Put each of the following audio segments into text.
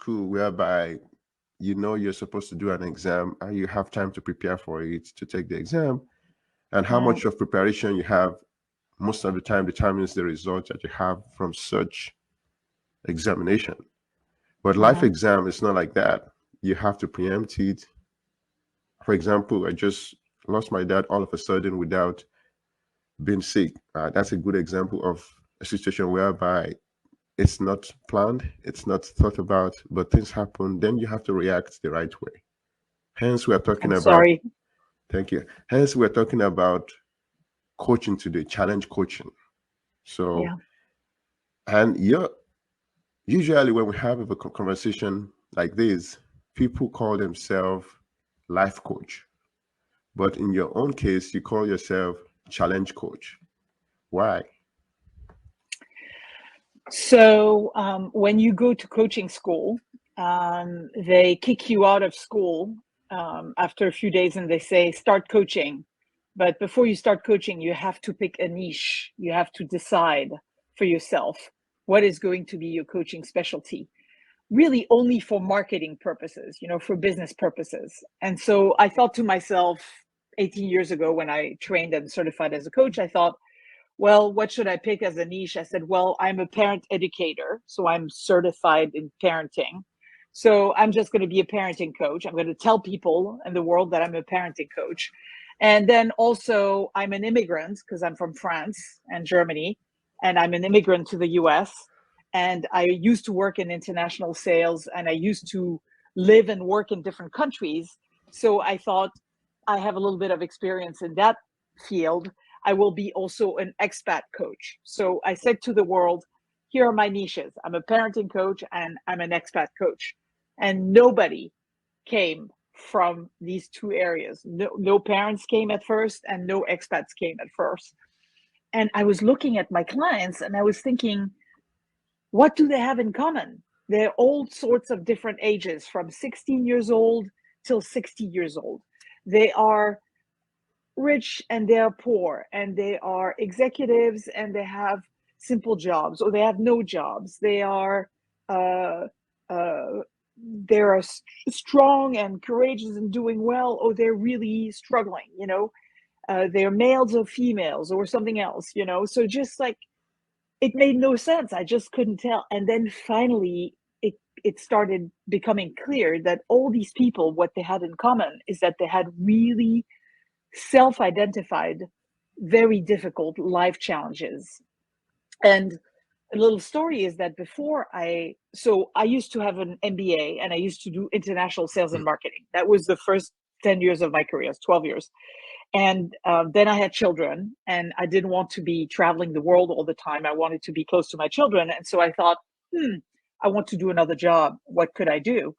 school whereby you know you're supposed to do an exam and you have time to prepare for it to take the exam, and how Mm, much of preparation you have most of the time determines the result that you have from such examination. But life mhm. exam is not like that. You have to preempt it. For example, I just lost my dad all of a sudden without being sick. That's a good example of a situation whereby it's not planned, it's not thought about, but things happen. Then you have to react the right way. Hence, we're talking I'm about, sorry. thank you. Hence, we're talking about coaching today, challenge coaching. So, Yeah. and usually when we have a conversation like this, people call themselves life coach. But in your own case, you call yourself challenge coach. Why? So when you go to coaching school, they kick you out of school after a few days and they say, start coaching. But before you start coaching, you have to pick a niche. You have to decide for yourself what is going to be your coaching specialty, really only for marketing purposes, for business purposes. And so I thought to myself 18 years ago when I trained and certified as a coach, I thought, well, what should I pick as a niche? I said, well, I'm a parent educator, so I'm certified in parenting. So I'm just going to be a parenting coach. I'm going to tell people in the world that I'm a parenting coach. And then also, I'm an immigrant because I'm from France and Germany, and I'm an immigrant to the US. And I used to work in international sales and I used to live and work in different countries. So I thought I have a little bit of experience in that field. I will be also an expat coach. So I said to the world, here are my niches. I'm a parenting coach and I'm an expat coach. And nobody came from these two areas. No parents came at first and no expats came at first. And I was looking at my clients and I was thinking, what do they have in common? They're all sorts of different ages, from 16 years old till 60 years old. They are rich and they are poor, and they are executives and they have simple jobs, or they have no jobs. They are uh, uh, strong and courageous and doing well, or they're really struggling. They're males or females or something else. So just like, it made no sense. I just couldn't tell. And then finally, it started becoming clear that all these people, what they had in common is that they had really self-identified, very difficult life challenges. And a little story is that I used to have an MBA and I used to do international sales and marketing. That was the first 10 years of my career, 12 years. And then I had children and I didn't want to be traveling the world all the time. I wanted to be close to my children. And so I thought, I want to do another job. What could I do?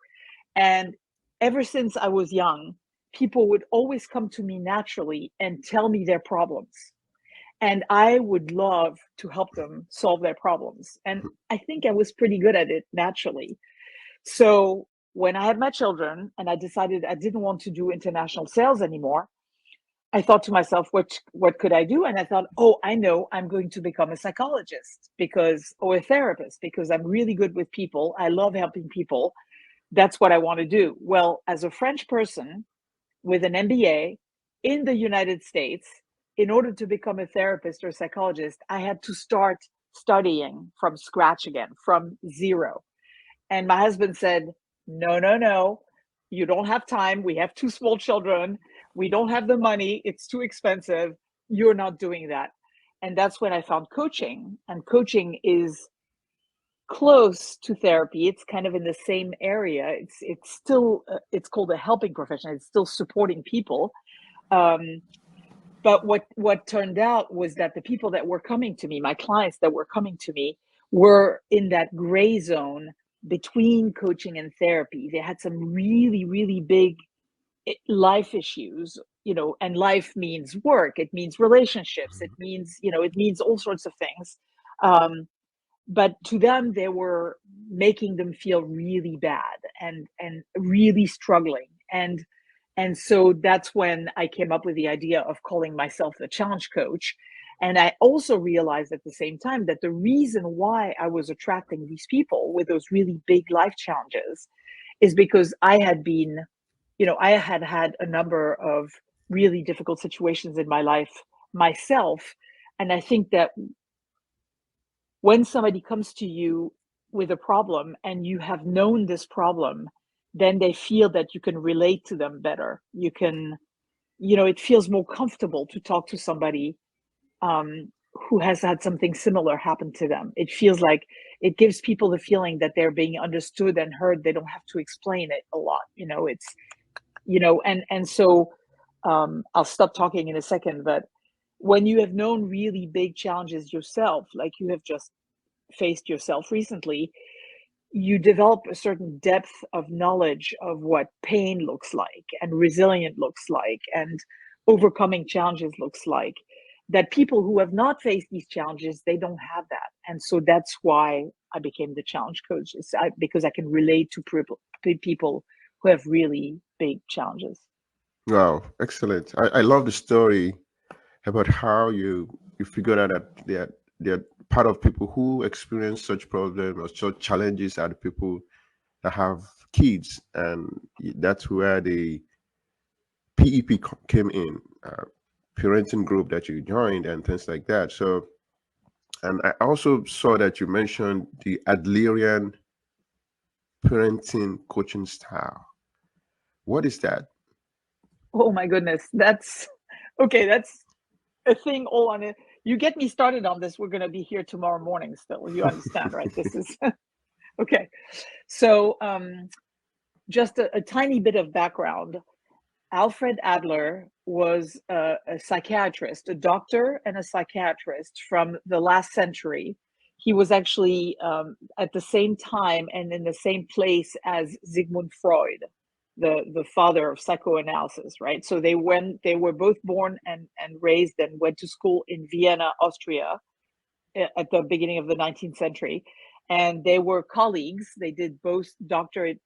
And ever since I was young, people would always come to me naturally and tell me their problems. And I would love to help them solve their problems. And I think I was pretty good at it naturally. So when I had my children and I decided I didn't want to do international sales anymore, I thought to myself, what could I do? And I thought, oh, I know, I'm going to become a psychologist or a therapist, because I'm really good with people. I love helping people. That's what I want to do. Well, as a French person with an MBA in the United States, in order to become a therapist or psychologist, I had to start studying from scratch again, from zero. And my husband said, no, no, no, you don't have time. We have two small children. We don't have the money. It's too expensive. You're not doing that. And that's when I found coaching. And coaching is close to therapy. It's kind of in the same area. It's still it's called a helping profession. It's still supporting people. Um, but what turned out was that the people that were coming to me, my clients that were coming to me, were in that gray zone between coaching and therapy. They had some really, really big life issues, and life means work. It means relationships. It means all sorts of things. Um, but to them, they were making them feel really bad and really struggling. And so that's when I came up with the idea of calling myself the challenge coach. And I also realized at the same time that the reason why I was attracting these people with those really big life challenges is because I had been, I had had a number of really difficult situations in my life myself. And I think that when somebody comes to you with a problem and you have known this problem, then they feel that you can relate to them better. You can, it feels more comfortable to talk to somebody who has had something similar happen to them. It feels like it gives people the feeling that they're being understood and heard. They don't have to explain it a lot. It's, and so I'll stop talking in a second, but when you have known really big challenges yourself, like you have just faced yourself recently, you develop a certain depth of knowledge of what pain looks like and resilient looks like and overcoming challenges looks like, that people who have not faced these challenges, they don't have that. And so that's why I became the challenge coach, because I can relate to people who have really big challenges. Wow, excellent. I love the story about how you figured out that they're part of people who experience such problems or such challenges are the people that have kids, and that's where the PEP came in, parenting group that you joined and things like that. So, and I also saw that you mentioned the Adlerian parenting coaching style. What is that? Oh my goodness. That's okay. That's a thing all on it. You get me started on this. We're going to be here tomorrow morning still. You understand, right? This is okay. So, just a tiny bit of background. Alfred Adler was a psychiatrist, a doctor and a psychiatrist from the last century. He was actually at the same time and in the same place as Sigmund Freud, the father of psychoanalysis, right? So they were both born and raised and went to school in Vienna, Austria, at the beginning of the 19th century. And they were colleagues. They did both doctor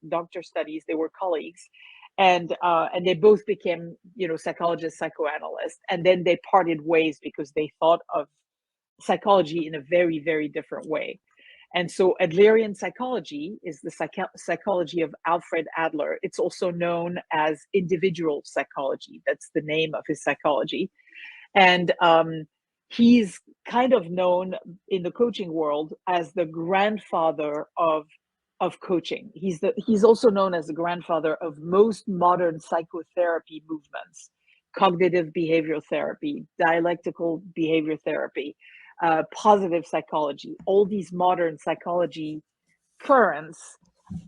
studies. They were colleagues, and they both became psychologists, psychoanalysts. And then they parted ways because they thought of psychology in a very, very different way. And so Adlerian psychology is the psychology of Alfred Adler. It's also known as individual psychology. That's the name of his psychology. And he's kind of known in the coaching world as the grandfather of coaching. He's also known as the grandfather of most modern psychotherapy movements: cognitive behavioral therapy, dialectical behavior therapy, positive psychology. All these modern psychology currents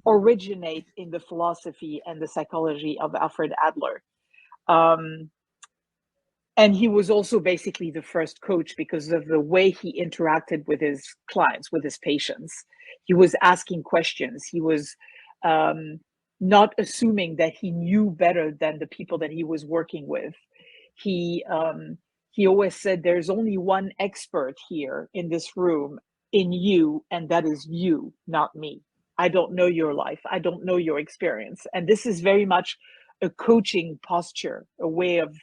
originate in the philosophy and the psychology of Alfred Adler. And he was also basically the first coach because of the way he interacted with his clients, with his patients. He was asking questions. He was not assuming that he knew better than the people that he was working with. He always said, "There's only one expert here in this room, in you, and that is you, not me. I don't know your life. I don't know your experience." And this is very much a coaching posture, a way of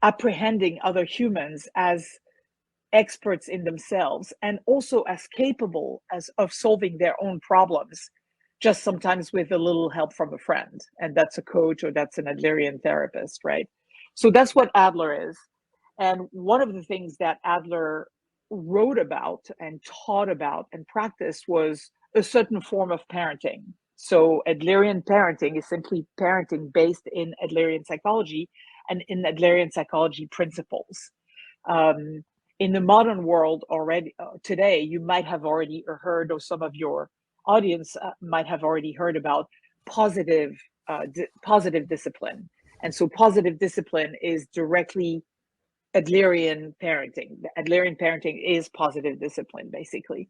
apprehending other humans as experts in themselves and also as capable as of solving their own problems, just sometimes with a little help from a friend. And that's a coach, or that's an Adlerian therapist, right? So that's what Adler is. And one of the things that Adler wrote about and taught about and practiced was a certain form of parenting. So Adlerian parenting is simply parenting based in Adlerian psychology and in Adlerian psychology principles. In the modern world already today, you might have already heard, or some of your audience might have already heard about positive discipline. And so positive discipline is directly Adlerian parenting. The Adlerian parenting is positive discipline, basically.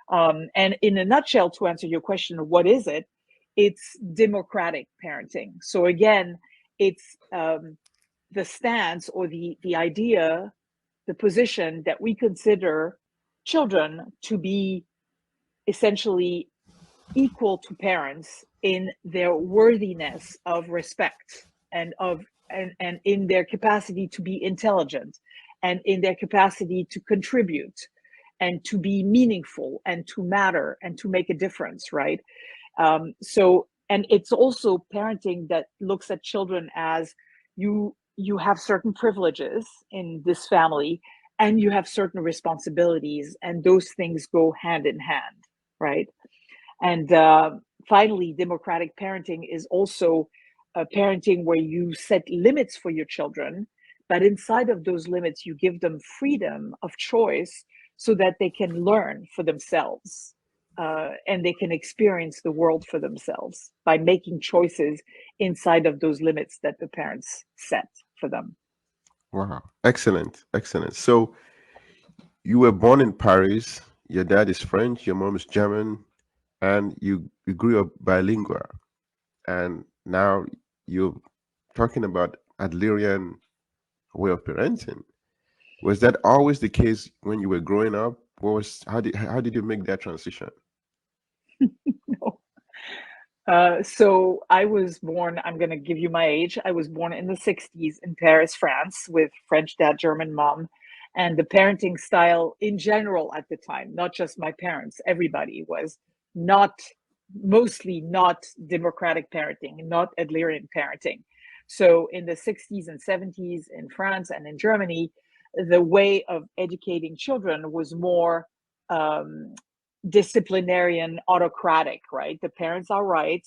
And in a nutshell, to answer your question, what is it? It's democratic parenting. So again, it's the stance or the idea, the position that we consider children to be essentially equal to parents in their worthiness of respect and of and in their capacity to be intelligent, and in their capacity to contribute and to be meaningful and to matter and to make a difference, right? And it's also parenting that looks at children as you have certain privileges in this family, and you have certain responsibilities, and those things go hand in hand, right? And finally, democratic parenting is also a parenting where you set limits for your children, but inside of those limits, you give them freedom of choice so that they can learn for themselves, and they can experience the world for themselves by making choices inside of those limits that the parents set for them. Wow. Excellent. Excellent. So you were born in Paris. Your dad is French. Your mom is German, and you grew up bilingual. And now you're talking about Adlerian way of parenting. Was that always the case when you were growing up? What was how did you make that transition? No. So I was born, I'm going to give you my age. I was born in the 60s in Paris, France, with French dad, German mom. And the parenting style in general at the time, not just my parents, everybody was not, mostly not democratic parenting, not Adlerian parenting. So in the 60s and 70s in France and in Germany, the way of educating children was more um, disciplinarian, autocratic, right? The parents are right.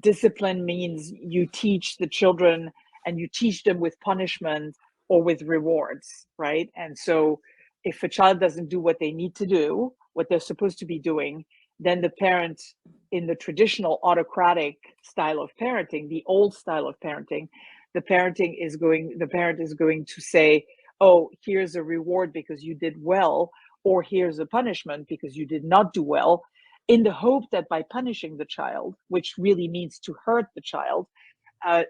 Discipline means you teach the children, and you teach them with punishment or with rewards, right? And so if a child doesn't do what they need to do, what they're supposed to be doing, then the parent, in the traditional autocratic style of parenting, the old style of parenting, the parent is going to say, oh, here's a reward because you did well, or here's a punishment because you did not do well, in the hope that by punishing the child, which really means to hurt the child,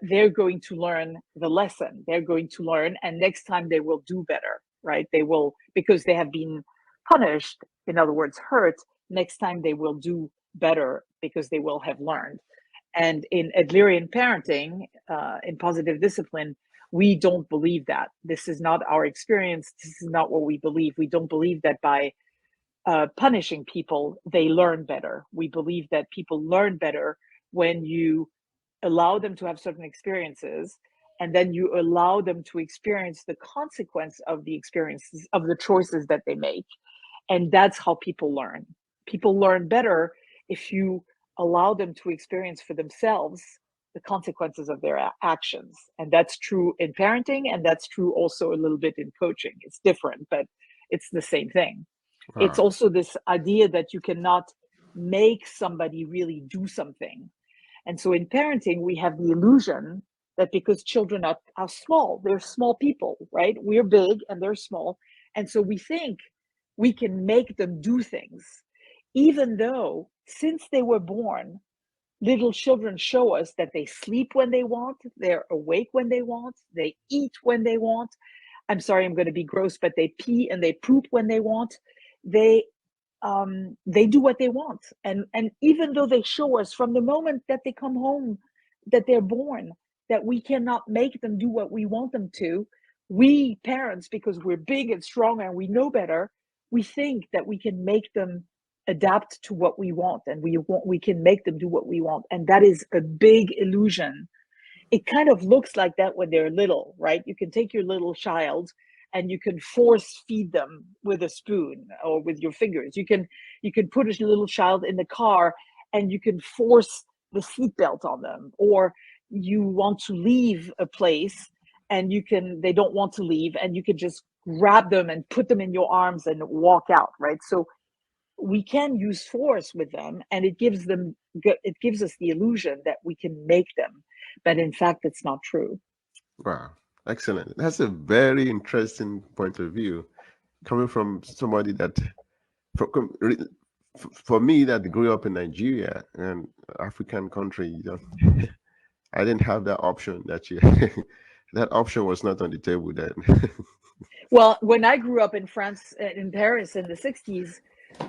they're going to learn the lesson. They're going to learn, and next time they will do better, right? They will, because they have been punished, in other words, hurt, next time they will do better because they will have learned. And in Adlerian parenting, in positive discipline, we don't believe that. This is not our experience. This is not what we believe. We don't believe that by punishing people, they learn better. We believe that people learn better when you allow them to have certain experiences, and then you allow them to experience the consequence of the experiences of the choices that they make. And that's how people learn. People learn better if you allow them to experience for themselves the consequences of their actions. And that's true in parenting, and that's true also a little bit in coaching. It's different, but it's the same thing. It's Wow. also this idea that you cannot make somebody really do something. And so in parenting, we have the illusion that because children are small, they're small people, right? We're big and they're small. And so we think we can make them do things, even though since they were born, little children show us that they sleep when they want, they're awake when they want, they eat when they want. I'm sorry, I'm going to be gross, but they pee and they poop when they want. They they do what they want, and even though they show us from the moment that they come home, that they're born, that we cannot make them do what we want them to, we parents, because we're big and strong and we know better, we think that we can make them adapt to what we want, and we can make them do what we want, and that is a big illusion. It kind of looks like that when they're little, right? You can take your little child and you can force feed them with a spoon or with your fingers. You can put a little child in the car and you can force the seatbelt on them, or you want to leave a place and they don't want to leave, and you can just grab them and put them in your arms and walk out, right? So we can use force with them, and it gives us the illusion that we can make them, but in fact it's not true. Wow. Excellent. That's a very interesting point of view coming from somebody that for me that grew up in Nigeria and African country, I didn't have that option that you that option was not on the table then. Well, when I grew up in France, in Paris in the 60s,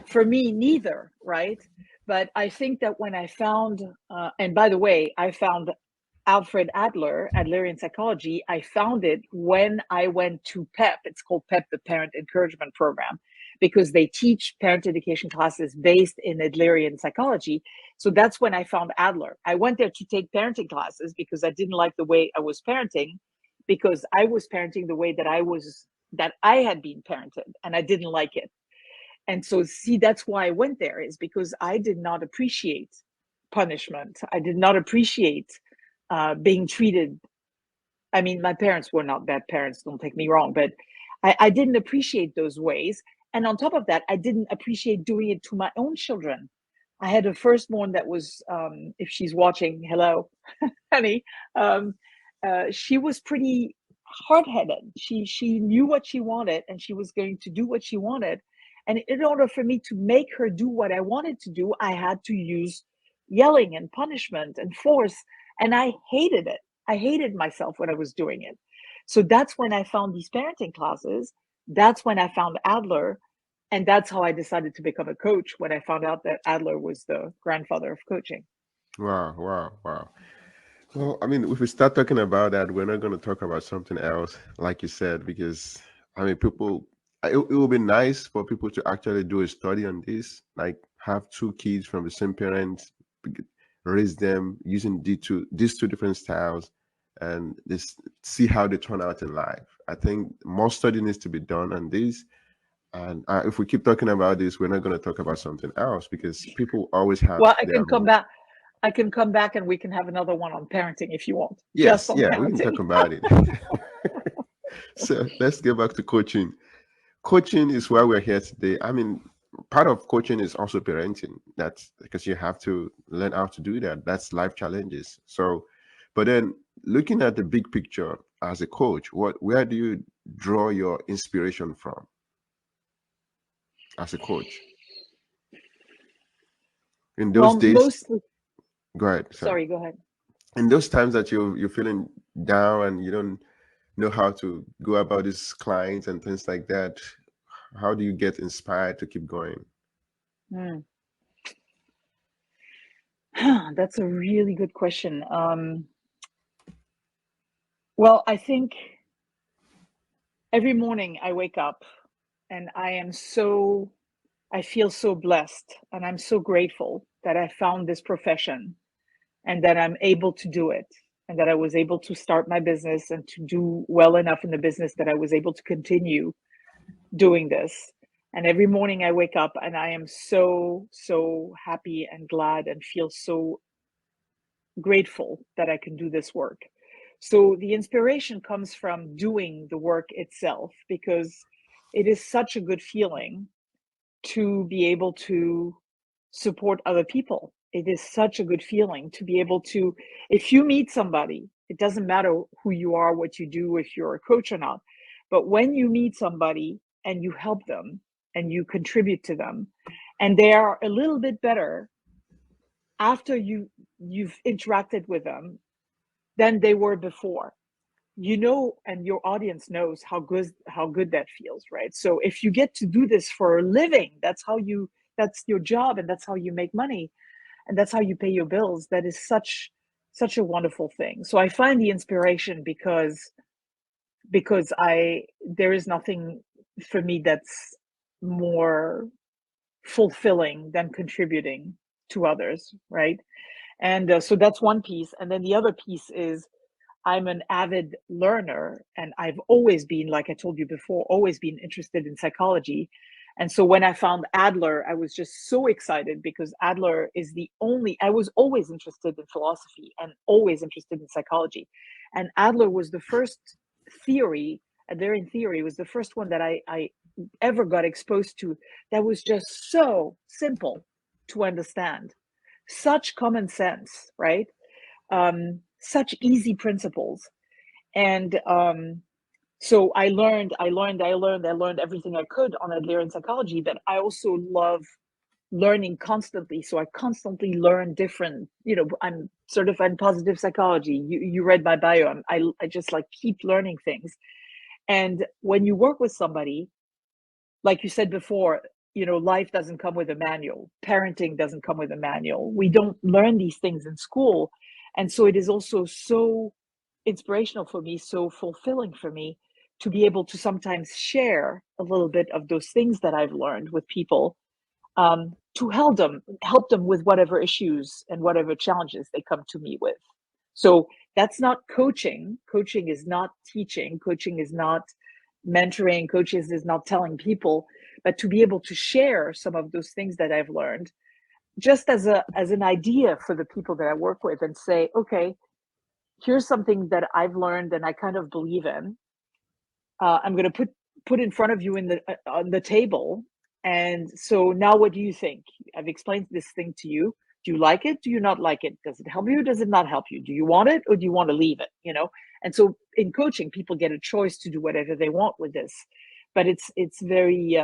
for me neither, right? But I think that when I found and by the way, I found Alfred Adler, Adlerian psychology, I found it when I went to PEP. It's called PEP, the Parent Encouragement Program, because they teach parent education classes based in Adlerian psychology. So that's when I found Adler. I went there to take parenting classes because I didn't like the way I was parenting, because I was parenting the way that I had been parented, and I didn't like it. And so, see, that's why I went there, is because I did not appreciate punishment. I did not appreciate being treated. I mean, my parents were not bad parents, don't take me wrong, but I didn't appreciate those ways. And on top of that, I didn't appreciate doing it to my own children. I had a firstborn that was, if she's watching, hello, honey, she was pretty hard-headed. She knew what she wanted, and she was going to do what she wanted. And in order for me to make her do what I wanted to do, I had to use yelling and punishment and force. And I hated it. I hated myself when I was doing it. So that's when I found these parenting classes. That's when I found Adler. And that's how I decided to become a coach, when I found out that Adler was the grandfather of coaching. Wow, wow, wow. Well, I mean, if we start talking about that, we're not going to talk about something else, like you said, because I mean, it would be nice for people to actually do a study on this, like have two kids from the same parents, raise them using these two different styles, and this see how they turn out in life. I think more study needs to be done on this. And if we keep talking about this, we're not going to talk about something else because people always have Well, I their can come back. I can come back and we can have another one on parenting if you want, just yes, on yeah, we can parenting. talk about it. So let's get back to coaching. Coaching is why we're here today. I mean, part of coaching is also parenting. That's because you have to learn how to do that. That's life challenges. So, but then looking at the big picture as a coach, where do you draw your inspiration from as a coach? In those Well, days, mostly, go ahead, sorry. sorry, go ahead. In those times that you're feeling down and you don't know how to go about these clients and things like that, how do you get inspired to keep going? Hmm. That's a really good question. Well, I think every morning I wake up and I feel so blessed, and I'm so grateful that I found this profession and that I'm able to do it, and that I was able to start my business and to do well enough in the business that I was able to continue doing this. And every morning I wake up and I am so, so happy and glad and feel so grateful that I can do this work. So the inspiration comes from doing the work itself, because it is such a good feeling to be able to support other people. It is such a good feeling to be able to, if you meet somebody, it doesn't matter who you are, what you do, if you're a coach or not, but when you meet somebody and you help them and you contribute to them, and they are a little bit better after you've interacted with them than they were before, and your audience knows how good that feels, right? So if you get to do this for a living, that's your job, and that's how you make money, and that's how you pay your bills. That is such a wonderful thing. So I find the inspiration because I there is nothing for me that's more fulfilling than contributing to others, right? And so that's one piece. And then the other piece is I'm an avid learner, and I've always been, like I told you before, always been interested in psychology. And so when I found Adler, I was just so excited, because Adler is I was always interested in philosophy and always interested in psychology. And Adler was the first theory, Adlerian theory was the first one that I ever got exposed to, that was just so simple to understand. Such common sense, right? Such easy principles. And so I learned everything I could on Adlerian psychology, but I also love learning constantly. So I constantly learn different, I'm certified in positive psychology. You read my bio. I just like keep learning things. And when you work with somebody, like you said before, life doesn't come with a manual. Parenting doesn't come with a manual. We don't learn these things in school. And so it is also so inspirational for me, so fulfilling for me to be able to sometimes share a little bit of those things that I've learned with people, to help them with whatever issues and whatever challenges they come to me with. So that's not coaching. Coaching is not teaching. Coaching is not mentoring. Coaching is not telling people, but to be able to share some of those things that I've learned, just as an idea for the people that I work with, and say, okay, here's something that I've learned and I kind of believe in. I'm going to put in front of you on the table. And so now what do you think? I've explained this thing to you. Do you like it? Do you not like it? Does it help you? Does it not help you? Do you want it or do you want to leave it? And so in coaching, people get a choice to do whatever they want with this. But it's very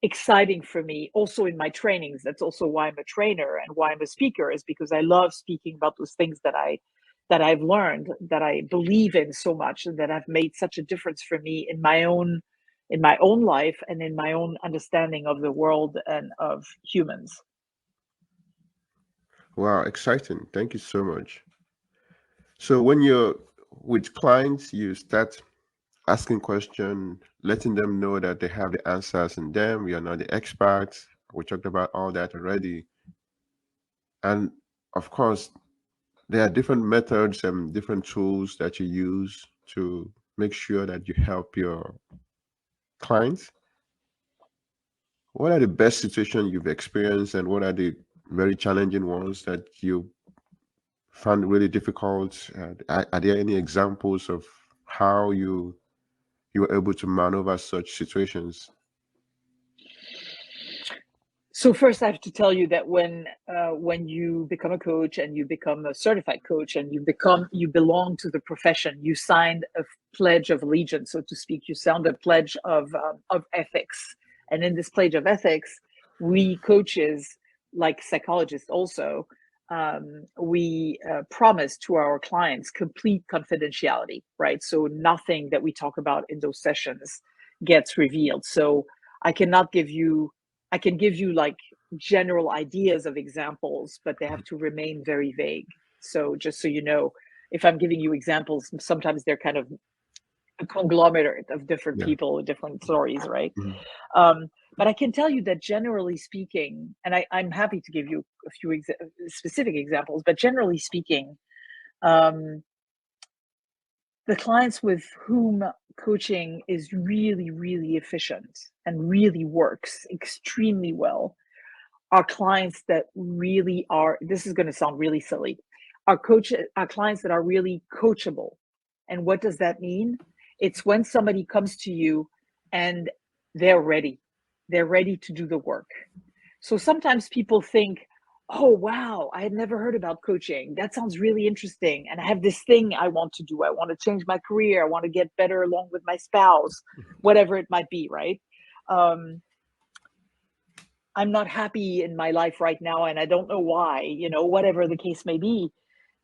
exciting for me. Also in my trainings, that's also why I'm a trainer and why I'm a speaker, is because I love speaking about those things that I've learned, that I believe in so much, and that have made such a difference for me in my own life and in my own understanding of the world and of humans. Wow, exciting. Thank you so much. So when you're with clients, you start asking questions, letting them know that they have the answers in them. We are not the experts. We talked about all that already. And of course, there are different methods and different tools that you use to make sure that you help your clients. What are the best situations you've experienced, and what are the very challenging ones that you found really difficult? Are there any examples of how you were able to maneuver such situations? So first, I have to tell you that when you become a coach and you become a certified coach and you belong to the profession, you signed a pledge of allegiance, so to speak. You signed a pledge of ethics, and in this pledge of ethics, we coaches, like psychologists, also we promise to our clients complete confidentiality, right? So nothing that we talk about in those sessions gets revealed. So I cannot give you I can give you like general ideas of examples, but they have to remain very vague. So just so you know, if I'm giving you examples, sometimes they're kind of a conglomerate of different Yeah. people with different stories, right? Mhm. Um, but I can tell you that generally speaking, and I'm happy to give you a few specific examples, but generally speaking, um, the clients with whom coaching is really, really efficient and really works extremely well are clients that really are, this is going to sound really silly, are clients that are really coachable. And what does that mean? It's when somebody comes to you and they're ready. They're ready to do the work. So sometimes people think, oh, wow, I had never heard about coaching. That sounds really interesting. And I have this thing I want to do. I want to change my career. I want to get better along with my spouse, whatever it might be, right? I'm not happy in my life right now and I don't know why, whatever the case may be.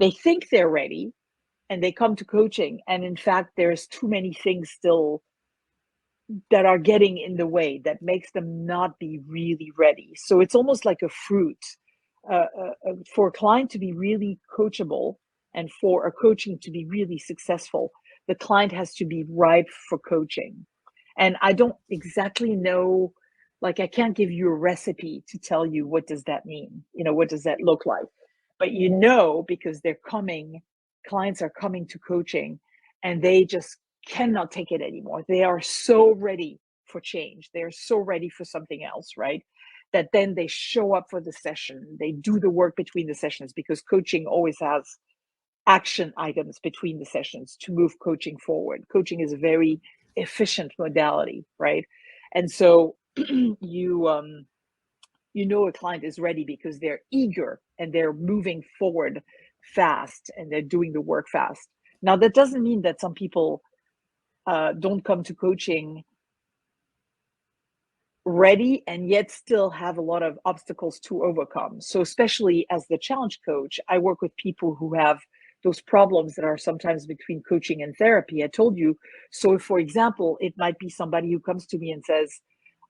They think they're ready and they come to coaching. And in fact, there's too many things still that are getting in the way that makes them not be really ready. So it's almost like a fruit. For a client to be really coachable and for a coaching to be really successful, the client has to be ripe for coaching. And I don't exactly know, like I can't give you a recipe to tell you what does that mean, what does that look like? But because clients are coming to coaching and they just cannot take it anymore. They are so ready for change. They're so ready for something else, right? That then they show up for the session. They do the work between the sessions because coaching always has action items between the sessions to move coaching forward. Coaching is a very efficient modality, right? And so a client is ready because they're eager and they're moving forward fast and they're doing the work fast. Now, that doesn't mean that some people don't come to coaching ready and yet still have a lot of obstacles to overcome. So especially as the challenge coach, I work with people who have those problems that are sometimes between coaching and therapy. I told you. So for example, it might be somebody who comes to me and says,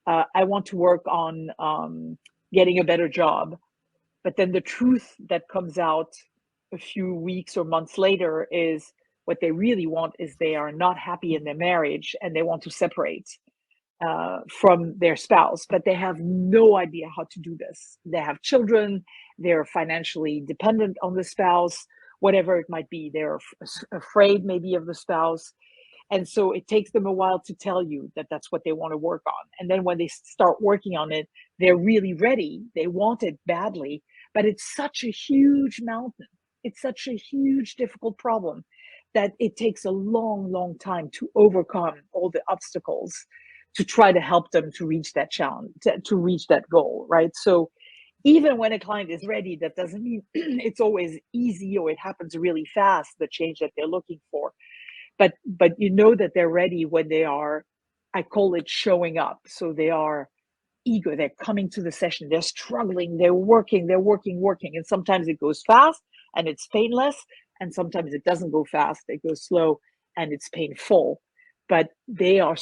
I want to work on getting a better job. But then the truth that comes out a few weeks or months later is what they really want is they are not happy in their marriage and they want to separate from their spouse, but they have no idea how to do this. They have children, they're financially dependent on the spouse, whatever it might be. They're afraid maybe of the spouse. And so it takes them a while to tell you that that's what they want to work on. And then when they start working on it, they're really ready. They want it badly, but it's such a huge mountain. It's such a huge, difficult problem that it takes a long, long time to overcome all the obstacles to try to help them to reach that challenge, to reach that goal, right? So even when a client is ready, that doesn't mean it's always easy or it happens really fast, the change that they're looking for. But you know that they're ready when they are, I call it showing up. So they are eager, they're coming to the session, they're struggling, they're working. And sometimes it goes fast and it's painless. And sometimes it doesn't go fast, it goes slow and it's painful. But they are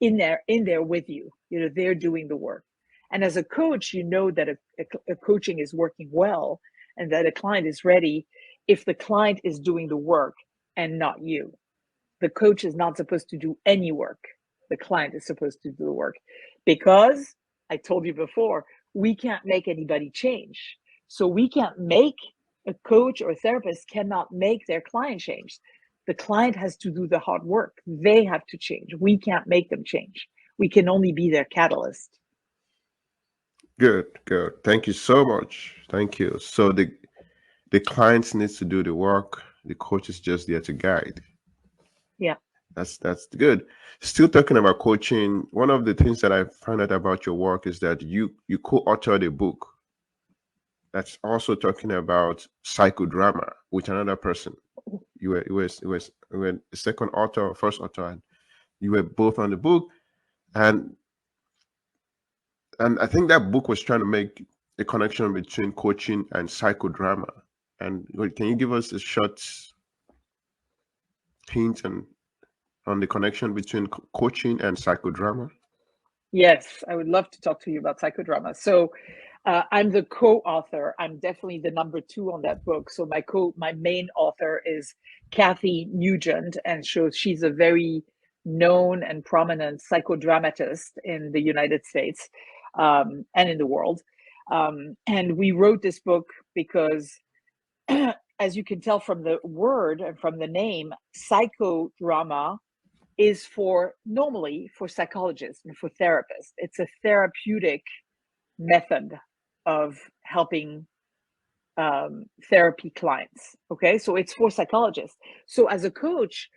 in there with you. You know, they're doing the work. And as a coach, you know that a coaching is working well and that a client is ready if the client is doing the work and not you. The coach is not supposed to do any work. The client is supposed to do the work because I told you before, we can't make anybody change. So we can't make a coach or a therapist cannot make their client change. The client has to do the hard work. They have to change. We can't make them change. We can only be their catalyst. Good, good. Thank you so much. Thank you. So the clients needs to do the work. The coach is just there to guide. Yeah. That's good. Still talking about coaching, one of the things that I found out about your work is that you co-authored a book that's also talking about psychodrama with another person. You were the second author or first author, and you were both on the book, and I think that book was trying to make a connection between coaching and psychodrama. And can you give us a short hint on the connection between coaching and psychodrama? Yes, I would love to talk to you about psychodrama. So I'm the co-author. I'm definitely the number two on that book. So my main author is Kathy Nugent, and so she's a very known and prominent psychodramatist in the United States and in the world. And we wrote this book because, as you can tell from the word and from the name, psychodrama is normally for psychologists and for therapists. It's a therapeutic method of helping therapy clients. Okay, so it's for psychologists. So as a coach,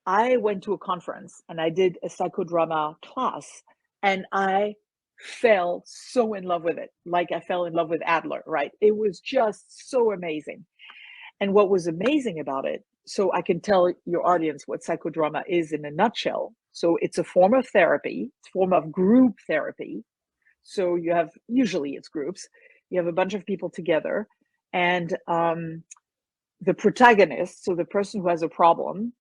I went to a conference and I did a psychodrama class, and I fell so in love with it, like I fell in love with Adler, right? It was just so amazing. And what was amazing about it, so I can tell your audience what psychodrama is in a nutshell. So it's a form of therapy, it's a form of group therapy. So usually it's groups, you have a bunch of people together, and the protagonist, so the person who has a problem,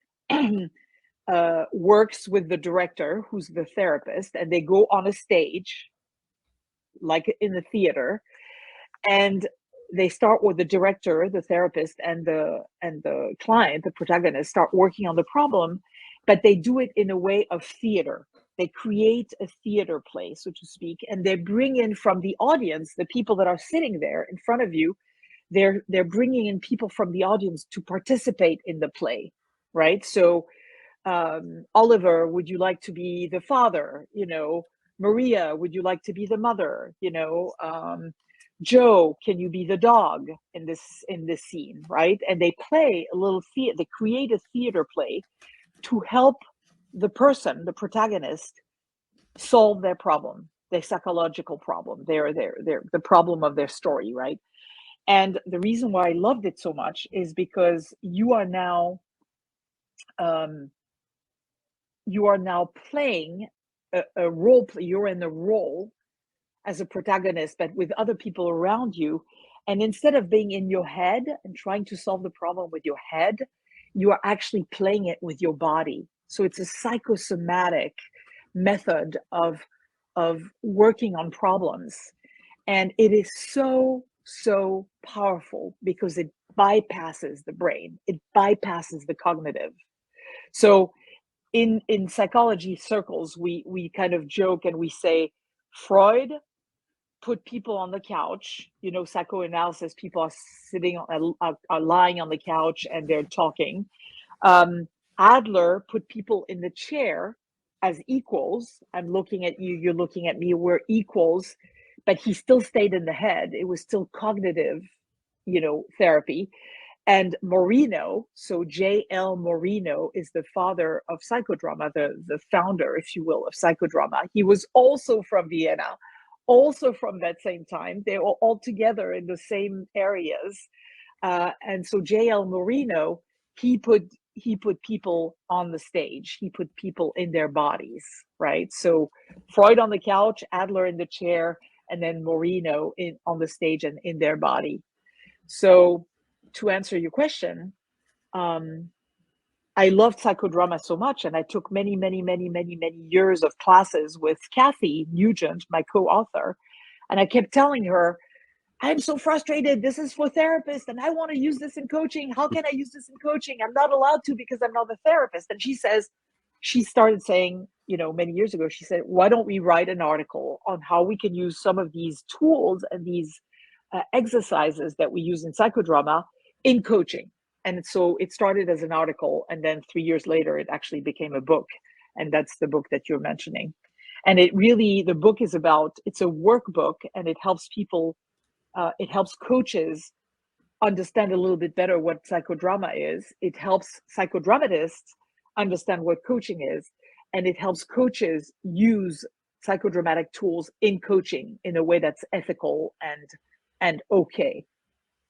works with the director, who's the therapist, and they go on a stage, like in the theater, and they start with the director, the therapist, and the client, the protagonist, start working on the problem, but they do it in a way of theater. They create a theater play, so to speak, and they bring in from the audience, the people that are sitting there in front of you, they're bringing in people from the audience to participate in the play, right? So Oliver, would you like to be the father? Maria, would you like to be the mother? Joe, can you be the dog in this scene, right? And they play a little theater, they create a theater play to help the person, the protagonist, solve their problem, their psychological problem, their the problem of their story, right? And the reason why I loved it so much is because you are now playing a role play. You're in the role as a protagonist, but with other people around you. And instead of being in your head and trying to solve the problem with your head, you are actually playing it with your body. So it's a psychosomatic method of working on problems. And it is so, so powerful because bypasses the brain. It bypasses the cognitive. So in psychology circles, we kind of joke and we say Freud put people on the couch. Psychoanalysis, people are sitting are lying on the couch and they're talking. Adler put people in the chair as equals. I'm looking at you, you're looking at me, we're equals, but he still stayed in the head. It was still cognitive, therapy. And Moreno, so J.L. Moreno is the father of psychodrama, the founder, if you will, of psychodrama. He was also from Vienna, also from that same time. They were all together in the same areas. And so J.L. Moreno, he put people on the stage. He put people in their bodies, right? So Freud on the couch, Adler in the chair, and then Moreno on the stage and in their body. So to answer your question, I loved psychodrama so much, and I took many, many, many, many, many years of classes with Kathy Nugent, my co-author, and I kept telling her, I'm so frustrated. This is for therapists, and I want to use this in coaching. How can I use this in coaching? I'm not allowed to because I'm not a therapist. And she started saying, many years ago, she said, why don't we write an article on how we can use some of these tools and these exercises that we use in psychodrama in coaching? And so it started as an article, and then 3 years later, it actually became a book. And that's the book that you're mentioning. And the book is it's a workbook, and it helps people. It helps coaches understand a little bit better what psychodrama is. It helps psychodramatists understand what coaching is. And it helps coaches use psychodramatic tools in coaching in a way that's ethical and okay.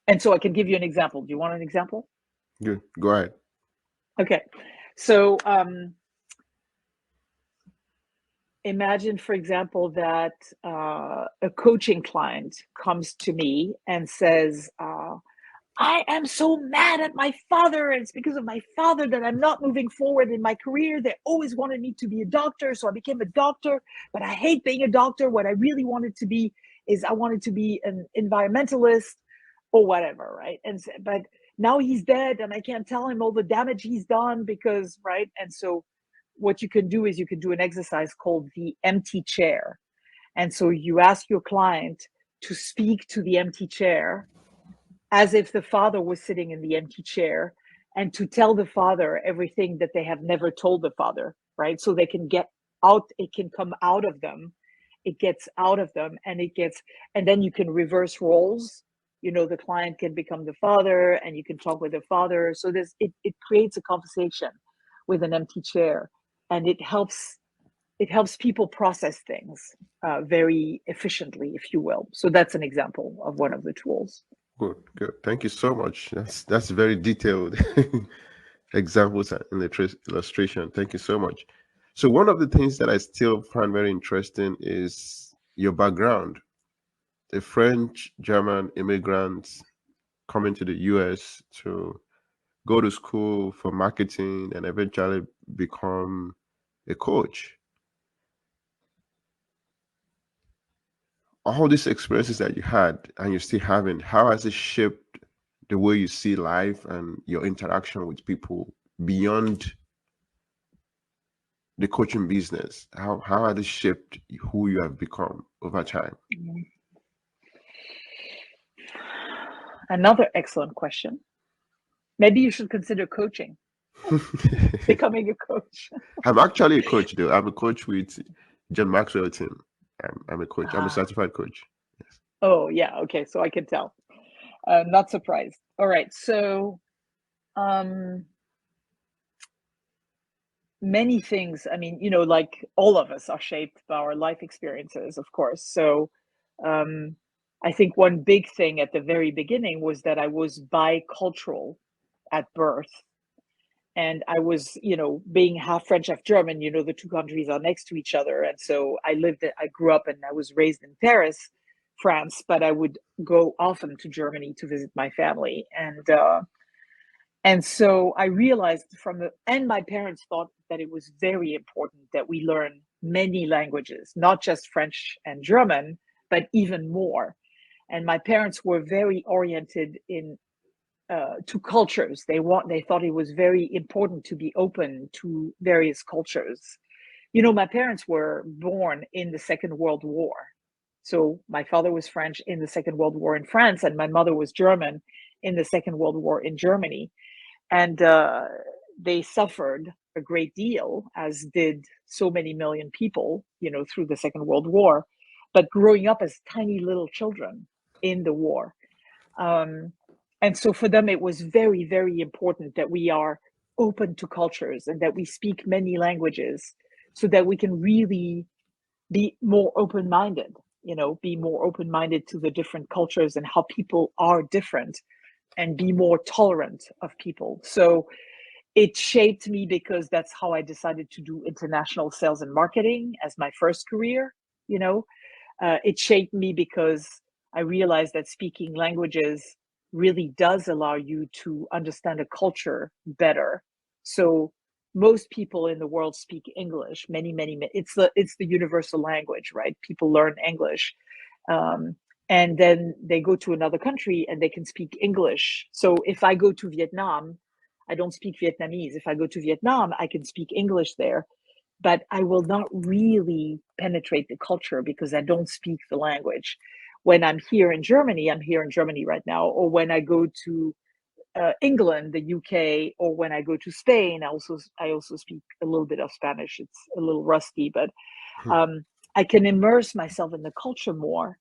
And so I can give you an example. Do you want an example? Good. Go ahead. Okay. So imagine, for example, that a coaching client comes to me and says, I am so mad at my father, and it's because of my father that I'm not moving forward in my career. They always wanted me to be a doctor, so I became a doctor, but I hate being a doctor. What I really wanted to be is I wanted to be an environmentalist or whatever, right? But now he's dead, and I can't tell him all the damage he's done because, right? And so what you can do is you can do an exercise called the empty chair. And so you ask your client to speak to the empty chair as if the father was sitting in the empty chair, and to tell the father everything that they have never told the father, right? So they can get out, it can come out of them, it gets out of them, and then you can reverse roles. The client can become the father, and you can talk with the father. So it creates a conversation with an empty chair, and it helps people process things very efficiently, if you will. So that's an example of one of the tools. Good. Thank you so much. That's very detailed examples and illustration. Thank you so much. So one of the things that I still find very interesting is your background. The French, German immigrants coming to the US to go to school for marketing and eventually become a coach. All these experiences that you had and you're still having, how has it shaped the way you see life and your interaction with people beyond the coaching business? How has it shaped who you have become over time? Another excellent question. Maybe you should consider coaching, becoming a coach. I'm actually a coach, though. I'm a coach with John Maxwell team. I'm a coach. I'm a certified coach. Yes. Oh, yeah. Okay. So I can tell. Not surprised. All right. So many things, I mean, like all of us are shaped by our life experiences, of course. So I think one big thing at the very beginning was that I was bicultural at birth. And I was, being half French, half German, the two countries are next to each other. And so I grew up and I was raised in Paris, France, but I would go often to Germany to visit my family. And so I realized and my parents thought that it was very important that we learn many languages, not just French and German, but even more. And my parents were very oriented in to cultures. They thought it was very important to be open to various cultures. You know, my parents were born in the Second World War. So my father was French in the Second World War in France, and my mother was German in the Second World War in Germany. And they suffered a great deal, as did so many million people, you know, through the Second World War, but growing up as tiny little children in the war. And so for them, it was very, very important that we are open to cultures and that we speak many languages so that we can really be more open-minded, you know, be more open-minded to the different cultures and how people are different, and be more tolerant of people. So it shaped me because that's how I decided to do international sales and marketing as my first career. You know, it shaped me because I realized that speaking languages really does allow you to understand a culture better. So most people in the world speak English. It's the universal language, right? People learn English. And then they go to another country and they can speak English. So if I go to Vietnam, I don't speak Vietnamese. If I go to Vietnam, I can speak English there, but I will not really penetrate the culture because I don't speak the language. When I'm here in Germany, I'm here in Germany right now, or when I go to England, the UK, or when I go to Spain, I also speak a little bit of Spanish. It's a little rusty, but I can immerse myself in the culture more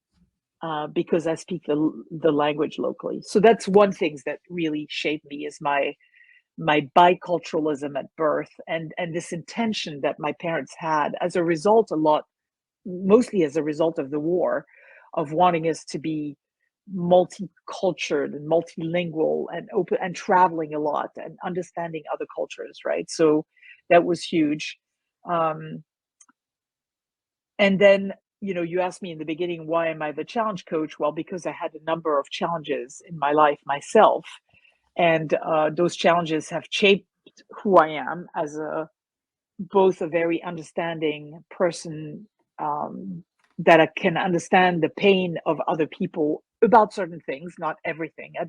because I speak the language locally. So that's one thing that really shaped me, is my biculturalism at birth, and this intention that my parents had as a result, mostly as a result of the war, of wanting us to be multicultural and multilingual and open and traveling a lot and understanding other cultures, right? So that was huge. And then, you know, you asked me in the beginning, why am I the challenge coach? Well, because I had a number of challenges in my life myself, and those challenges have shaped who I am as both a very understanding person, that I can understand the pain of other people about certain things, not everything. I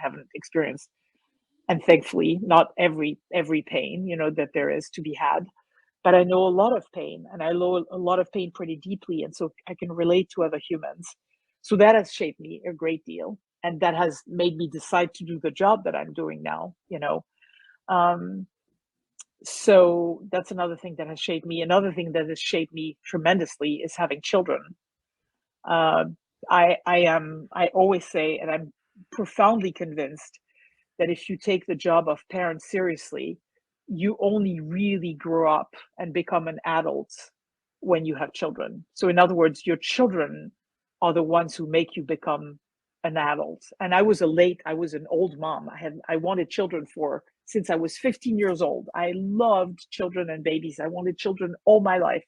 haven't experienced, and thankfully not every pain, you know, that there is to be had, but I know a lot of pain, and I know a lot of pain pretty deeply, and so I can relate to other humans. So that has shaped me a great deal, and that has made me decide to do the job that I'm doing now, you know. So that's another thing that has shaped me. Another thing that has shaped me tremendously is having children. uh, I always say, and I'm profoundly convinced, that if you take the job of parent seriously, you only really grow up and become an adult when you have children. So in other words, your children are the ones who make you become an adult. And I was an old mom. I wanted children since I was 15 years old. I loved children and babies. I wanted children all my life,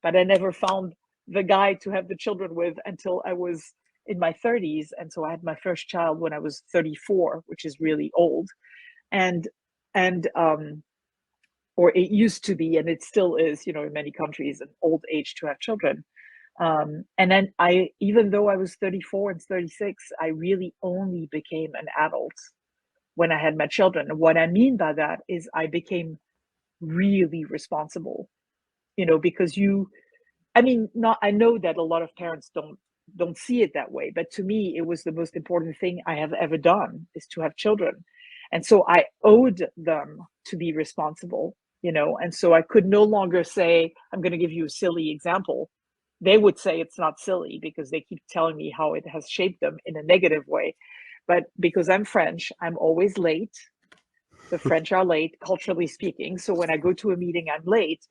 but I never found the guy to have the children with until I was in my 30s. And so I had my first child when I was 34, which is really old. And and or it used to be, and it still is, you know, in many countries, an old age to have children. And then even though I was 34 and 36, I really only became an adult when I had my children. And what I mean by that is I became really responsible, you know, because I know that a lot of parents don't see it that way, but to me, it was the most important thing I have ever done, is to have children. And so I owed them to be responsible, you know, and so I could no longer say, I'm going to give you a silly example. They would say it's not silly because they keep telling me how it has shaped them in a negative way. But because I'm French, I'm always late. The French are late, culturally speaking. So when I go to a meeting, I'm late.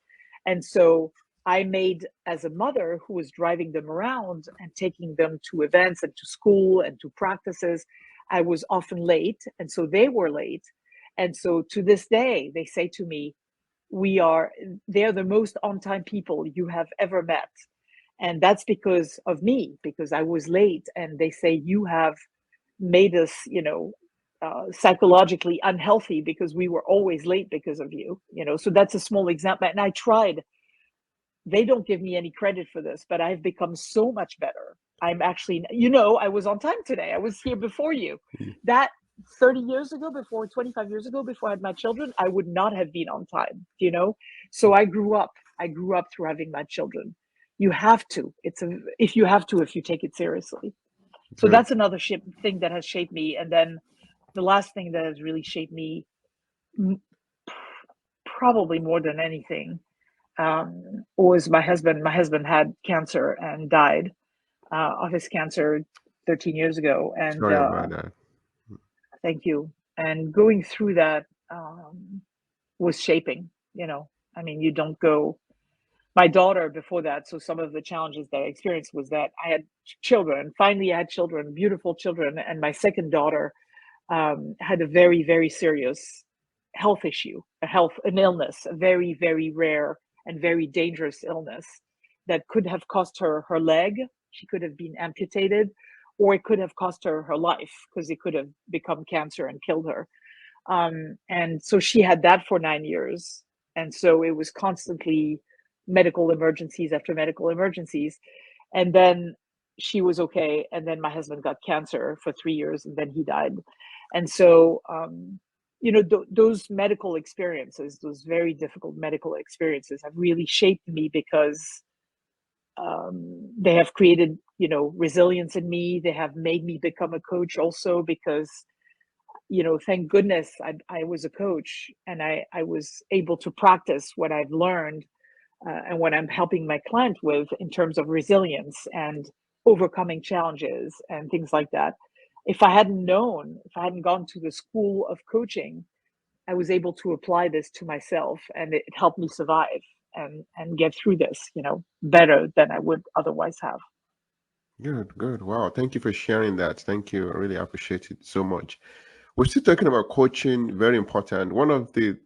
And so I made, as a mother who was driving them around and taking them to events and to school and to practices, I was often late. And so they were late. And so to this day, they say to me, they're the most on time people you have ever met. And that's because of me, because I was late. And they say, you have made us, you know, psychologically unhealthy because we were always late because of you, you know. So that's a small example. And I tried. They don't give me any credit for this, but I've become so much better. I'm actually, you know, I was on time today. I was here before you. That 30 years ago, 25 years ago, before I had my children, I would not have been on time, you know? So I grew up through having my children. You have to, if you take it seriously. So Good. that's another thing that has shaped me. And then the last thing that has really shaped me, probably more than anything, was my husband. My husband had cancer and died of his cancer 13 years ago. And Sorry about that. thank you. And going through that was shaping, you know. I mean, you don't go. My daughter before that, so some of the challenges that I experienced was that I had children. Finally, I had children, beautiful children. And my second daughter had a very, very serious health issue, an illness, a very, very rare and very dangerous illness that could have cost her her leg. She could have been amputated, or it could have cost her her life because it could have become cancer and killed her. And so she had that for 9 years. And so it was constantly medical emergencies after medical emergencies. And then she was okay. And then my husband got cancer for 3 years, and then he died. And so, you know, those medical experiences, those very difficult medical experiences, have really shaped me because they have created, you know, resilience in me. They have made me become a coach also because, you know, thank goodness I was a coach, and I was able to practice what I've learned and what I'm helping my client with in terms of resilience and overcoming challenges and things like that. If I hadn't gone to the school of coaching, I was able to apply this to myself, and it helped me survive and get through this, you know, better than I would otherwise have. Good, good. Wow. Thank you for sharing that. Thank you. I really appreciate it so much. We're still talking about coaching, very important. One of the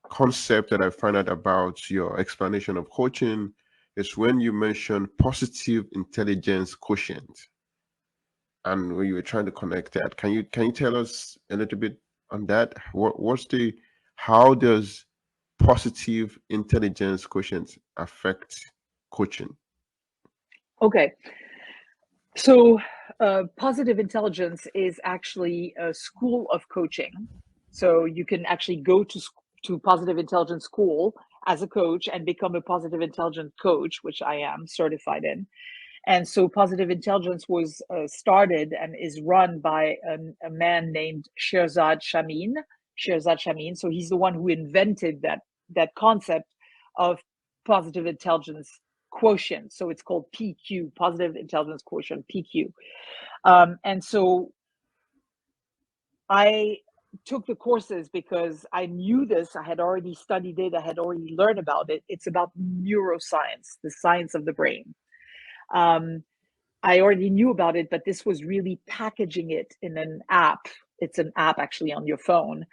concepts that I find out about your explanation of coaching is when you mention positive intelligence quotient. And when you were trying to connect that, can you tell us a little bit on that? How does positive intelligence quotient affect coaching? Okay. So, positive intelligence is actually a school of coaching. So you can actually go to positive intelligence school as a coach and become a positive intelligence coach, which I am certified in. And so positive intelligence was started and is run by a man named Shirzad Shamin. So he's the one who invented that concept of positive intelligence quotient. So it's called PQ, positive intelligence quotient, PQ. And so I took the courses because I knew this. I had already studied it. I had already learned about it. It's about neuroscience, the science of the brain. I already knew about it, but this was really packaging it in an app. It's an app actually on your phone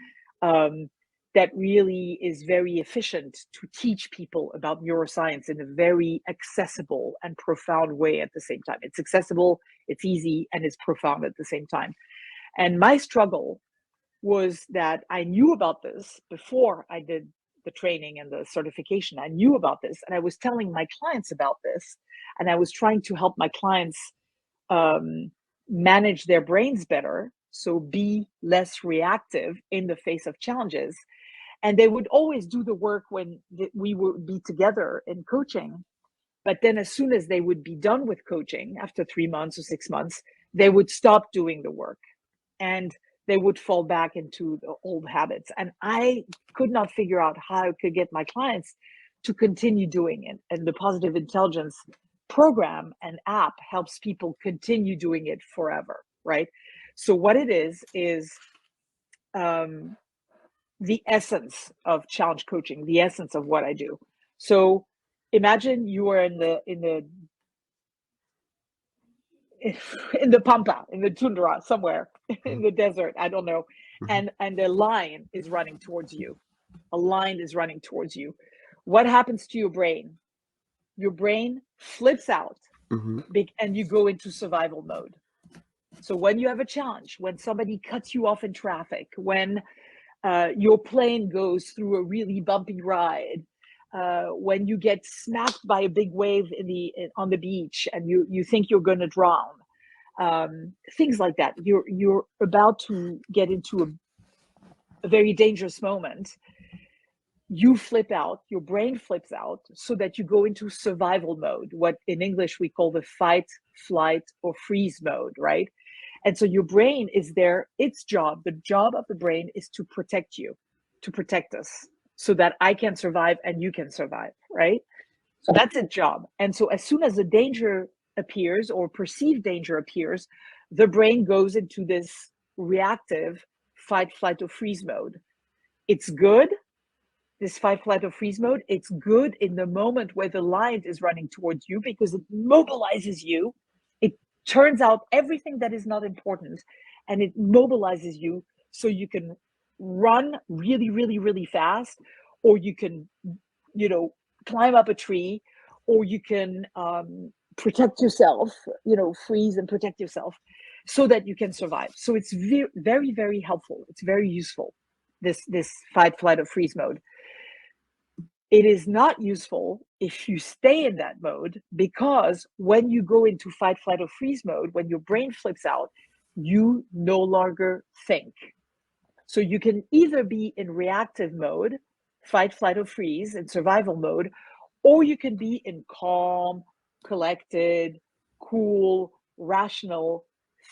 that really is very efficient to teach people about neuroscience in a very accessible and profound way at the same time. It's accessible, it's easy, and it's profound at the same time. And my struggle was that I knew about this before I did the training and the certification. I knew about this, and I was telling my clients about this, and I was trying to help my clients manage their brains better, so be less reactive in the face of challenges. And they would always do the work when we would be together in coaching. But then as soon as they would be done with coaching after 3 months or 6 months, they would stop doing the work and they would fall back into the old habits. And I could not figure out how I could get my clients to continue doing it. And the positive intelligence program and app helps people continue doing it forever, right? So what it is the essence of challenge coaching, the essence of what I do. So imagine you are in the pampa, in the tundra somewhere, in the desert, I don't know, and a lion is running towards you. A lion is running towards you. What happens to your brain? Your brain flips out and you go into survival mode. So when you have a challenge, when somebody cuts you off in traffic, when your plane goes through a really bumpy ride, when you get smacked by a big wave on the beach and you think you're going to drown, things like that. You're about to get into a very dangerous moment. You flip out, your brain flips out, so that you go into survival mode, what in English we call the fight, flight, or freeze mode, right? And so your brain is there, the job of the brain is to protect you, to protect us, so that I can survive and you can survive, right? So that's its job. And so as soon as the danger appears or perceived danger appears, the brain goes into this reactive fight, flight, or freeze mode. It's good, this fight, flight, or freeze mode. It's good in the moment where the lion is running towards you, because it mobilizes you. It turns out everything that is not important, and it mobilizes you so you can run really, really, really fast, or you can, climb up a tree, or you can protect yourself, freeze and protect yourself so that you can survive. So it's very, very, very helpful. It's very useful, this fight, flight, or freeze mode. It is not useful if you stay in that mode, because when you go into fight, flight, or freeze mode, when your brain flips out, you no longer think. So you can either be in reactive mode, fight, flight, or freeze, in survival mode, or you can be in calm, collected, cool, rational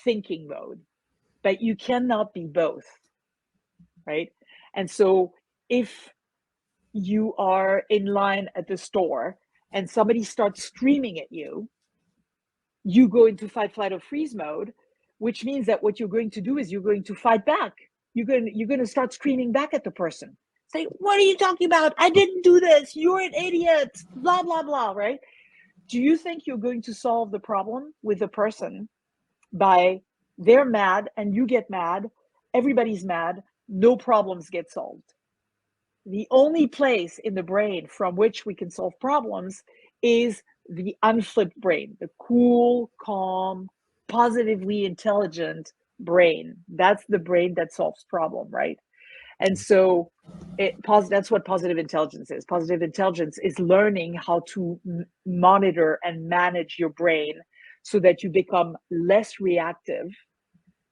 thinking mode. But you cannot be both, right? And so if you are in line at the store and somebody starts screaming at you, you go into fight, flight, or freeze mode, which means that what you're going to do is you're going to fight back. You're going to start screaming back at the person. Say, what are you talking about? I didn't do this. You're an idiot. Blah, blah, blah, right? Do you think you're going to solve the problem with the person by they're mad and you get mad, everybody's mad, no problems get solved? The only place in the brain from which we can solve problems is the unflipped brain, the cool, calm, positively intelligent brain. That's the brain that solves problem, right? And so that's what positive intelligence is. Positive intelligence is learning how to monitor and manage your brain so that you become less reactive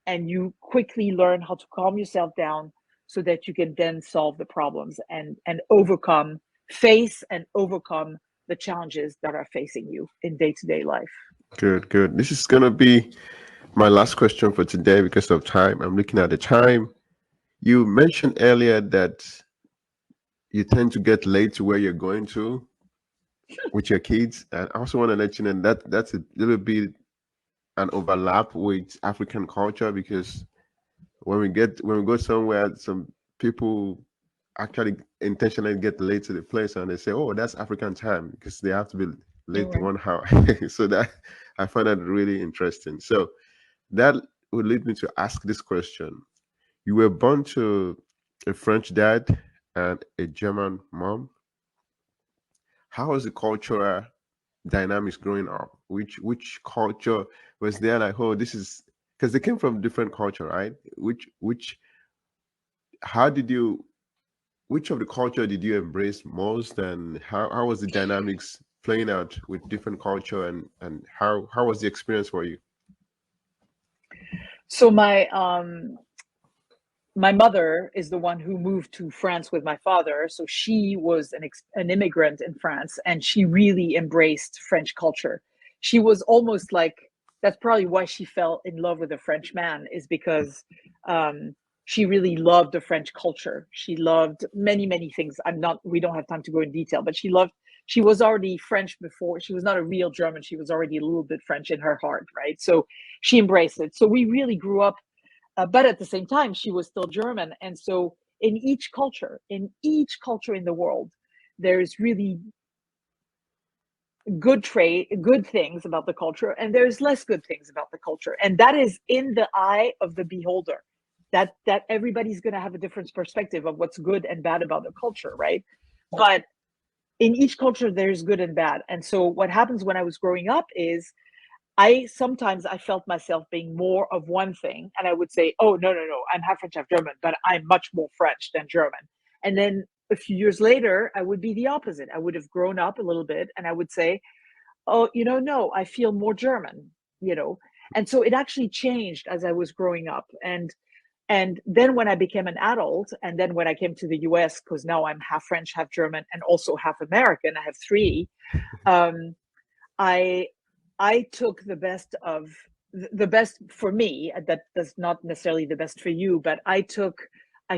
and you quickly learn how to calm yourself down so that you can then solve the problems and face and overcome the challenges that are facing you in day-to-day life. Good. This is going to be my last question for today because of time. I'm looking at the time. You mentioned earlier that you tend to get late to where you're going to with your kids. And I also want to let you know that that's a little bit an overlap with African culture, because when we go somewhere, some people actually intentionally get late to the place and they say, "Oh, that's African time," because they have to be late to 1 hour. So that I find that really interesting. So that would lead me to ask this question. You were born to a French dad and a German mom. How was the cultural dynamics growing up? Which culture was there? Like, oh, this is because they came from different culture, right? How did you? Which of the culture did you embrace most, and how was the dynamics playing out with different culture, and how was the experience for you? So my mother is the one who moved to France with my father. So she was an immigrant in France, and she really embraced French culture. She was almost like, that's probably why she fell in love with a French man, is because she really loved the French culture. She loved many, many things. We don't have time to go in detail, but she was already French before. She was not a real German. She was already a little bit French in her heart, right? So she embraced it. So we really grew up, but at the same time, she was still German. And so in each culture in the world, there's really good things about the culture, and there's less good things about the culture. And that is in the eye of the beholder. That everybody's going to have a different perspective of what's good and bad about the culture, right? But in each culture, there's good and bad. And so what happens when I was growing up is sometimes I felt myself being more of one thing, and I would say, "Oh, no, I'm half French, half German, but I'm much more French than German." And then a few years later, I would be the opposite. I would have grown up a little bit, and I would say, "Oh, no, I feel more German," you know. And so it actually changed as I was growing up. And then when I became an adult, and then when I came to the US, because now I'm half French, half German, and also half American, I have three. Um, I I took the best for me. That that's not necessarily the best for you, but I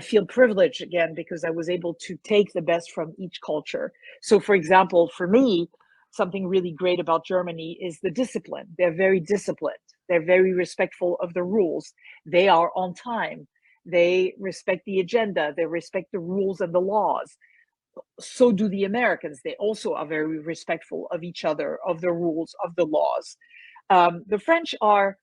feel privileged again because I was able to take the best from each culture. So, for example, for me, something really great about Germany is the discipline. They're very disciplined. They're very respectful of the rules. They are on time. They respect the agenda. They respect the rules and the laws. So do the Americans. They also are very respectful of each other, of the rules, of the laws. The French are,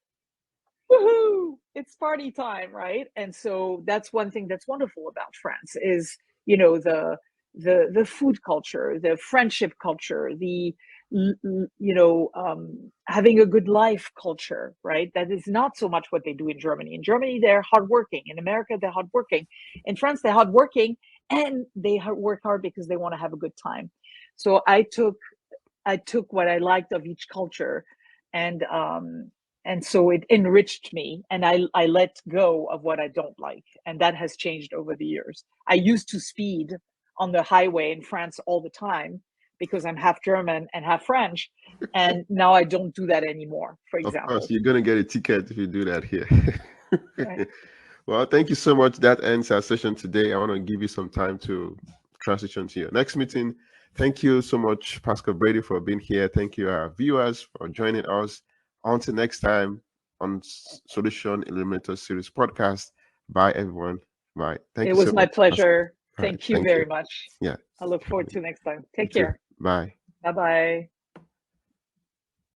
woohoo, it's party time, right? And so that's one thing that's wonderful about France is, you know, the food culture, the friendship culture, the having a good life culture, right? That is not so much what they do in Germany. In Germany, they're hardworking. In America, they're hardworking. In France, they're hardworking, and they work hard because they want to have a good time. So I took what I liked of each culture, and so it enriched me, and I let go of what I don't like, and that has changed over the years. I used to speed on the highway in France all the time because I'm half German and half French, and now I don't do that anymore, for Of course, example. you're gonna get a ticket if you do that here. Right. Well, thank you so much. That ends our session today. I want to give you some time to transition to your next meeting. Thank you so much, Pascal Brady, for being here. Thank you, our viewers, for joining us. Until next time on Solution Illuminator Series podcast. Bye, everyone. Bye. Thank It you so was my much, Pascal. pleasure. All right. Thank you Thank you. very much. Yeah. I look forward to next time. You Take too. care. Bye. Bye bye.